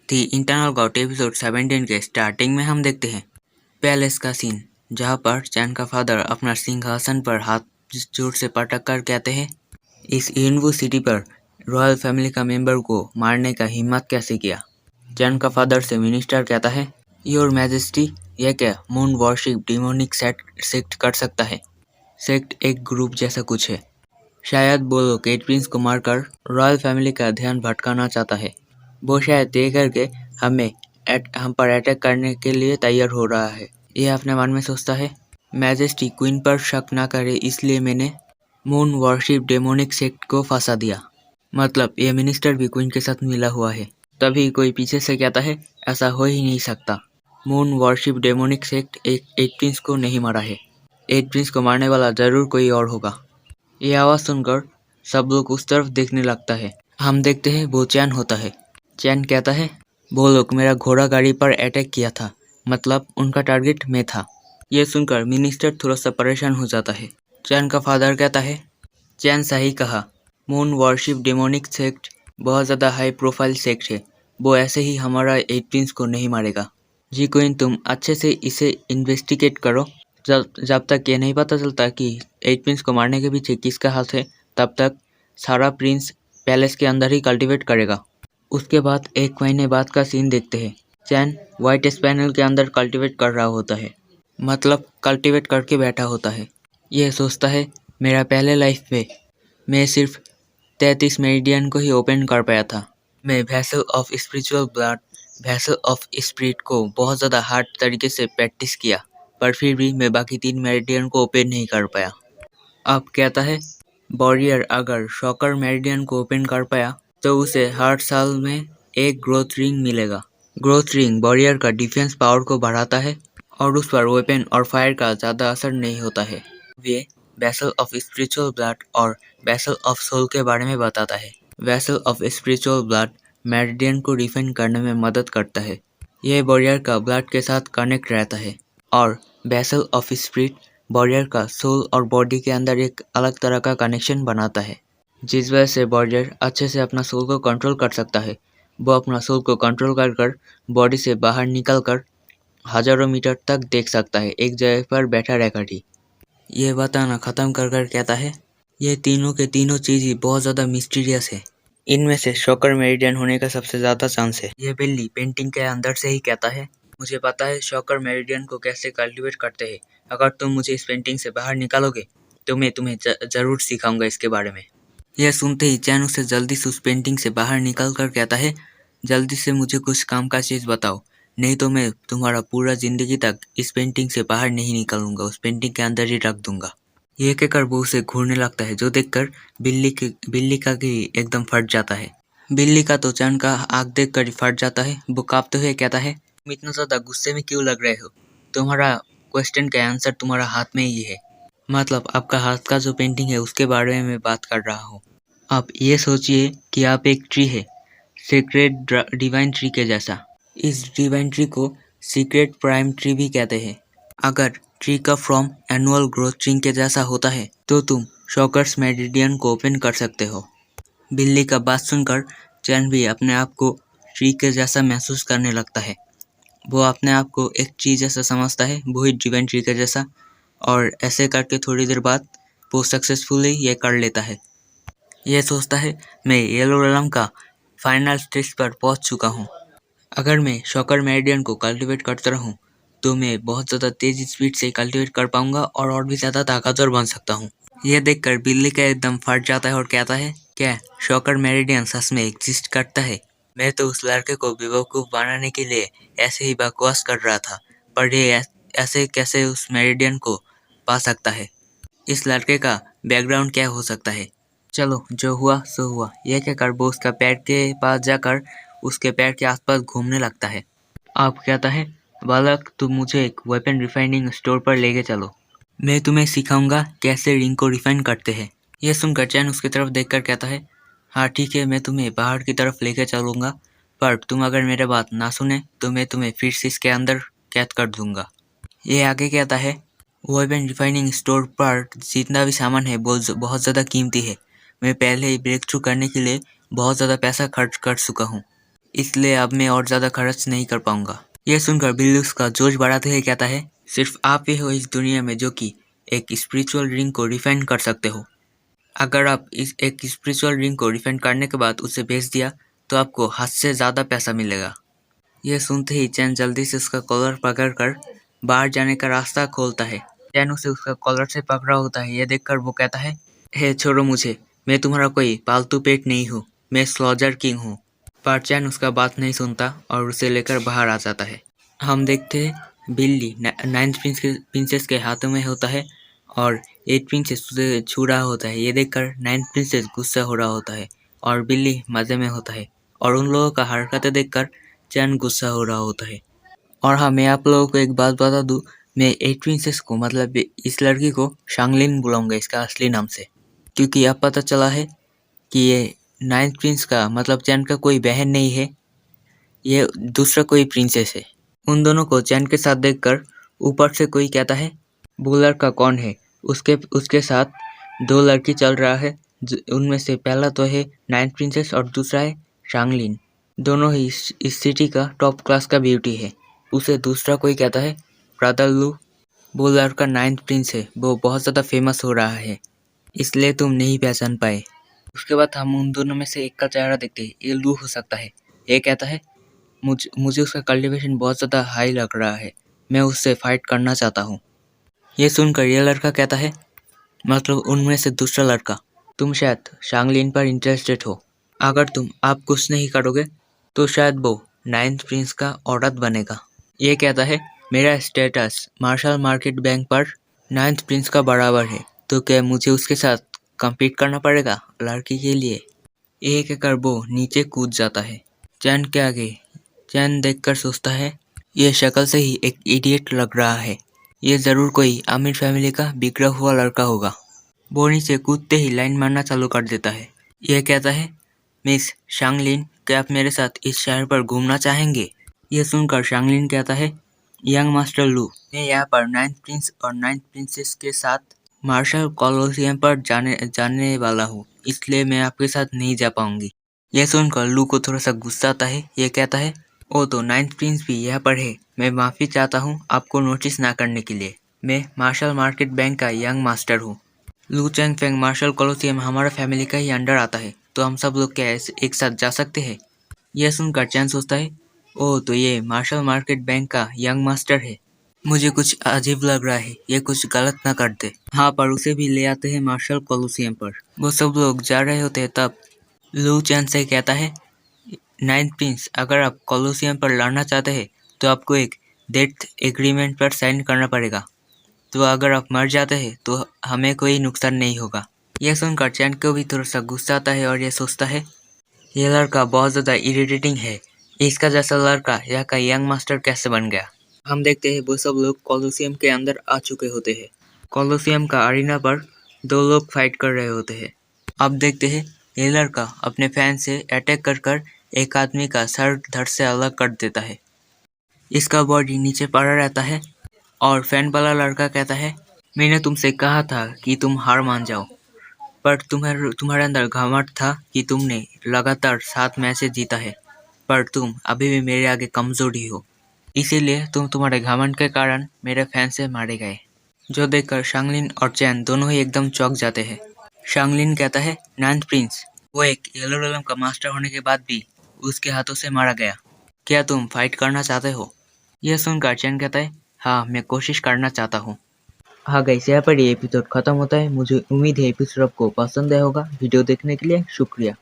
दी internal got episode 17 के starting में हम देखते हैं पैलेस का सीन, जहां पर चैन का फादर अपना सिंहासन पर हाथ जोर से पटक कर कहते हैं, इस यूनिवर्सिटी पर रॉयल फैमिली का मेंबर को मारने का हिम्मत कैसे किया। चैन का फादर से मिनिस्टर कहता है, योर मैजेस्टी, यह क्या मून वॉरशिप डिमोनिक सेक्ट कर सकता है। सेक्ट एक ग्रुप जैसा कुछ है। शायद वो लोग केट प्रिंस को मारकर रॉयल फैमिली का ध्यान भटकाना चाहता है। वो शायद ये करके हम पर अटैक करने के लिए तैयार हो रहा है। ये अपने मन में सोचता है। मैजेस्टी क्वीन पर शक ना करे, इसलिए मैंने मून वॉरशिप डेमोनिक सेक्ट को फंसा दिया। मतलब ये मिनिस्टर भी क्वीन के साथ मिला हुआ है। तभी कोई पीछे से कहता है, ऐसा हो ही नहीं सकता। Moon worship demonic sect eight prince को नहीं मारा है। एट प्रिंस को मारने वाला जरूर कोई और होगा। ये आवाज़ सुनकर सब लोग उस तरफ देखने लगता है। हम देखते हैं वो चैन होता है। चैन कहता है, वो लोग मेरा घोड़ा गाड़ी पर अटैक किया था, मतलब उनका टारगेट मैं था। ये सुनकर मिनिस्टर थोड़ा सा परेशान हो जाता है। चैन का फादर कहता है, चैन सही कहा, मून वॉरशिप डेमोनिक सेक्ट बहुत ज़्यादा हाई प्रोफाइल सेक्ट है। वो ऐसे ही हमारा एट प्रिंस को नहीं मारेगा। जी क्वीन, तुम अच्छे से इसे इन्वेस्टिगेट करो। जब तक ये नहीं पता चलता कि एट प्रिंस को मारने के पीछे किसका हाथ है, तब तक सारा प्रिंस पैलेस के अंदर ही कल्टीवेट करेगा। उसके बाद एक महीने बाद का सीन देखते हैं। चैन व्हाइट स्पैनियल के अंदर कल्टीवेट कर रहा होता है, मतलब कल्टीवेट करके बैठा होता है। यह सोचता है, मेरा पहले लाइफ में मैं सिर्फ 33 मेरिडियन को ही ओपन कर पाया था। मैं vessel of spiritual blood, vessel of spirit को बहुत ज़्यादा हार्ड तरीके से प्रैक्टिस किया, पर फिर भी मैं बाकी 3 मेरिडियन को ओपन नहीं कर पाया। अब कहता है, वॉरियर अगर शॉकर मेरिडियन को ओपन कर पाया तो उसे हर साल में एक ग्रोथ रिंग मिलेगा। ग्रोथ रिंग वॉरियर का डिफेंस पावर को बढ़ाता है और उस पर वेपन और फायर का ज़्यादा असर नहीं होता है। वे वेसल ऑफ स्पिरिचुअल ब्लड और वेसल ऑफ सोल के बारे में बताता है। Vessel of spiritual blood meridian को डिफेंड करने में मदद करता है। यह वॉरियर का ब्लड के साथ कनेक्ट रहता है। और वेसल ऑफ स्पिरिट वॉरियर का सोल और बॉडी के अंदर एक अलग तरह का कनेक्शन बनाता है, जिस वजह से वॉरियर अच्छे से अपना सोल को कंट्रोल कर सकता है। वो अपना सोल को कंट्रोल कर बॉडी से बाहर निकल कर हजारों मीटर तक देख सकता है, एक जगह पर बैठा रहकर ही। ये बताना ख़त्म कर कहता है, ये तीनों के तीनों चीज़ ही बहुत ज़्यादा मिस्टीरियस है। इनमें से शॉकर मेरिडियन होने का सबसे ज़्यादा चांस है। ये बिल्ली पेंटिंग के अंदर से ही कहता है, मुझे पता है शॉकर मेरिडियन को कैसे कल्टीवेट करते हैं। अगर तुम मुझे इस पेंटिंग से बाहर निकालोगे तो मैं तुम्हें ज़रूर सिखाऊंगा इसके बारे में। यह सुनते ही चैन उसे जल्दी से उस पेंटिंग से बाहर निकल कर कहता है, जल्दी से मुझे कुछ काम का चीज़ बताओ, नहीं तो मैं तुम्हारा पूरा ज़िंदगी तक इस पेंटिंग से बाहर नहीं निकलूंगा, उस पेंटिंग के अंदर ही रख दूंगा। यह कहकर वो उसे घूरने लगता है, जो देखकर बिल्ली का भी एकदम फट जाता है। बिल्ली का तो चैन का आँख देख कर फट जाता है। वो कांपते हुए कहता है, तुम इतना ज़्यादा गुस्से में क्यों लग रहे हो? तुम्हारा क्वेश्चन का आंसर तुम्हारा हाथ में ही है। मतलब आपका हाथ का जो पेंटिंग है उसके बारे में मैं बात कर रहा हूँ। आप ये सोचिए कि आप एक ट्री है, सीक्रेट डिवाइन ट्री के जैसा। इस डिवाइन ट्री को सीक्रेट प्राइम ट्री भी कहते हैं। अगर ट्री का फ्रॉम एनुअल ग्रोथ ट्री के जैसा होता है तो तुम शॉकर्स मेरिडियन को ओपन कर सकते हो। बिल्ली का बात सुनकर चैन भी अपने आप को ट्री के जैसा महसूस करने लगता है। वो अपने आप को एक ट्री जैसा समझता है, वही डिवाइन ट्री के जैसा, और ऐसे करके थोड़ी देर बाद वो सक्सेसफुली ये कर लेता है। ये सोचता है, मैं येलो रेलम का फाइनल स्टेज पर पहुंच चुका हूँ। अगर मैं शॉकर मेरिडियन को कल्टीवेट करता रहूँ तो मैं बहुत ज़्यादा तेज़ स्पीड से कल्टीवेट कर पाऊंगा और भी ज़्यादा ताकतवर बन सकता हूँ। यह देखकर बिल्ली का एकदम फट जाता है और कहता है, क्या शॉकर मेरिडियन सच में एग्जिस्ट करता है? मैं तो उस लड़के को बेवकूफ़ बनाने के लिए ऐसे ही बकवास कर रहा था, पर ये ऐसे कैसे उस मेरिडियन को पा सकता है? इस लड़के का बैकग्राउंड क्या हो सकता है? चलो, जो हुआ सो हुआ। यह कहकर वो उसका पैर के पास जाकर उसके पैर के आसपास घूमने लगता है। अब कहता है, बालक, तुम मुझे एक वेपन रिफाइनिंग स्टोर पर लेके चलो, मैं तुम्हें सिखाऊंगा कैसे रिंग को रिफाइन करते हैं। यह सुनकर चैन उसकी तरफ देखकर कहता है, हाँ ठीक है, मैं तुम्हें बाहर की तरफ लेके चलूँगा, पर तुम अगर मेरे बात ना सुने तो मैं तुम्हें फिर से इसके अंदर कैद कर दूँगा। ये आगे कहता है, वेपन रिफाइनिंग स्टोर पर जितना भी सामान है वो बहुत ज़्यादा कीमती है। मैं पहले ही ब्रेक थ्रू करने के लिए बहुत ज़्यादा पैसा खर्च कर चुका हूँ। इसलिए अब मैं और ज़्यादा खर्च नहीं कर पाऊंगा। यह सुनकर बिल्ली उसका जोश बढ़ाते हुए कहता है, सिर्फ आप ही हो इस दुनिया में जो कि एक स्पिरिचुअल ड्रिंक को रिफाइन कर सकते हो। अगर आप इस एक स्पिरिचुअल ड्रिंक को रिफाइन करने के बाद उसे बेच दिया तो आपको हद से ज़्यादा पैसा मिलेगा। यह सुनते ही चैन जल्दी से उसका कॉलर पकड़कर बाहर जाने का रास्ता खोलता है। चैन उसे उसका कॉलर से पकड़ा होता है। यह देखकर वो कहता है, हे छोड़ो मुझे, मैं तुम्हारा कोई पालतू पेट नहीं हूँ, मैं स्लॉजर किंग हूँ। पर चैन उसका बात नहीं सुनता और उसे लेकर बाहर आ जाता है। हम देखते हैं बिल्ली नाइन्थ प्रिंसेस के हाथों में होता है और 8th प्रिंसेस उसे छू रहा होता है। ये देखकर 9th प्रिंसेस गुस्सा हो रहा होता है और बिल्ली मज़े में होता है और उन लोगों का हरकतें देखकर चैन गुस्सा हो रहा होता है। और हाँ, मैं आप लोगों को एक बात बता दूँ, मैं 8th प्रिंसेस को मतलब इस लड़की को शांगलिन बुलाऊंगा इसका असली नाम से, क्योंकि अब पता चला है कि ये 9th प्रिंस का मतलब चैन का कोई बहन नहीं है, ये दूसरा कोई प्रिंसेस है। उन दोनों को चैन के साथ देखकर ऊपर से कोई कहता है, वो लड़का कौन है? उसके साथ 2 लड़की चल रहा है, उनमें से पहला तो है 9th प्रिंसेस और दूसरा है शांगलिन। दोनों ही इस सिटी का टॉप क्लास का ब्यूटी है। उसे दूसरा कोई कहता है, ब्रदर लू, वो लड़का 9th प्रिंस है, वो बहुत ज़्यादा फेमस हो रहा है, इसलिए तुम नहीं पहचान पाए। उसके बाद हम उन दोनों में से एक का चेहरा देखते हैं, ये लू हो सकता है। ये कहता है, मुझे उसका कल्टीवेशन बहुत ज़्यादा हाई लग रहा है, मैं उससे फाइट करना चाहता हूँ। ये सुनकर ये लड़का कहता है, मतलब उनमें से दूसरा लड़का, तुम शायद शांगलिन पर इंटरेस्टेड हो। अगर तुम आप कुछ नहीं करोगे तो शायद वो 9th प्रिंस का औरत बनेगा। ये कहता है, मेरा स्टेटस मार्शल मार्केट बैंक पर 9th प्रिंस का बराबर है, तो क्या मुझे उसके साथ compete करना पड़ेगा लड़की के लिए? ये कहकर वो नीचे कूद जाता है। चैन के आगे चैन देखकर सोचता है, ये शक्ल से ही एक इडियट लग रहा है, ये ज़रूर कोई अमीर फैमिली का बिगड़ा हुआ लड़का होगा। वो नीचे कूदते ही लाइन मारना चालू कर देता है। यह कहता है, मिस शांगलिन, क्या आप मेरे साथ इस शहर पर घूमना चाहेंगे? यह सुनकर शांगलिन कहता है, यंग मास्टर लू, मैं यहाँ पर 9th प्रिंस और 9th प्रिंसेस के साथ मार्शल कॉलोसियम पर जाने वाला हूँ, इसलिए मैं आपके साथ नहीं जा पाऊंगी। यह सुनकर लू को थोड़ा सा गुस्सा आता है। यह कहता है, ओ तो 9th प्रिंस भी यहाँ पर है, मैं माफ़ी चाहता हूँ आपको नोटिस ना करने के लिए। मैं मार्शल मार्केट बैंक का यंग मास्टर हूँ। लू चैंगफेंग मार्शल कॉलोसियम हमारा फैमिली का ही अंडर आता है, तो हम सब लोग क्या एक साथ जा सकते हैं? यह सुनकर चैन सोचता है, ओह तो ये मार्शल मार्केट बैंक का यंग मास्टर है, मुझे कुछ अजीब लग रहा है, ये कुछ गलत ना कर दे। हाँ, पर उसे भी ले आते हैं मार्शल कॉलोसियम पर। वो सब लोग जा रहे होते हैं तब लू चैन से कहता है, 9th प्रिंस, अगर आप कॉलोसियम पर लड़ना चाहते हैं तो आपको एक डेथ एग्रीमेंट पर साइन करना पड़ेगा, तो अगर आप मर जाते हैं तो हमें कोई नुकसान नहीं होगा। यह सुनकर चैन को भी थोड़ा सा गुस्सा आता है और यह सोचता है, यह लड़का बहुत ज़्यादा इरिटेटिंग है, इसका जैसा लड़का यहाँ का यंग मास्टर कैसे बन गया। हम देखते हैं वो सब लोग कॉलोसियम के अंदर आ चुके होते हैं। कॉलोसियम का अरीना पर 2 लोग फाइट कर रहे होते हैं। अब देखते हैं ये लड़का अपने फैन से अटैक कर एक आदमी का सर धड़ से अलग कर देता है। इसका बॉडी नीचे पड़ा रहता है और फैन वाला लड़का कहता है, मैंने तुमसे कहा था कि तुम हार मान जाओ, पर तुम्हारे अंदर घमंड था कि तुमने लगातार 7 मैचेस जीता है, पर तुम अभी भी मेरे आगे कमजोर ही हो, इसीलिए तुम तुम्हारे घमंड के कारण मेरे फैन से मारे गए। जो देखकर शांगलिन और चैन दोनों ही एकदम चौंक जाते हैं। शांगलिन कहता है, 9th प्रिंस, वो एक येलो रेलम का मास्टर होने के बाद भी उसके हाथों से मारा गया, क्या तुम फाइट करना चाहते हो? यह सुनकर चैन कहता है, हाँ, मैं कोशिश करना चाहता हूँ। हाँ गाइस, यहाँ पर ये एपिसोड खत्म होता है। मुझे उम्मीद है एपिसोड आपको पसंद आया होगा। वीडियो देखने के लिए शुक्रिया।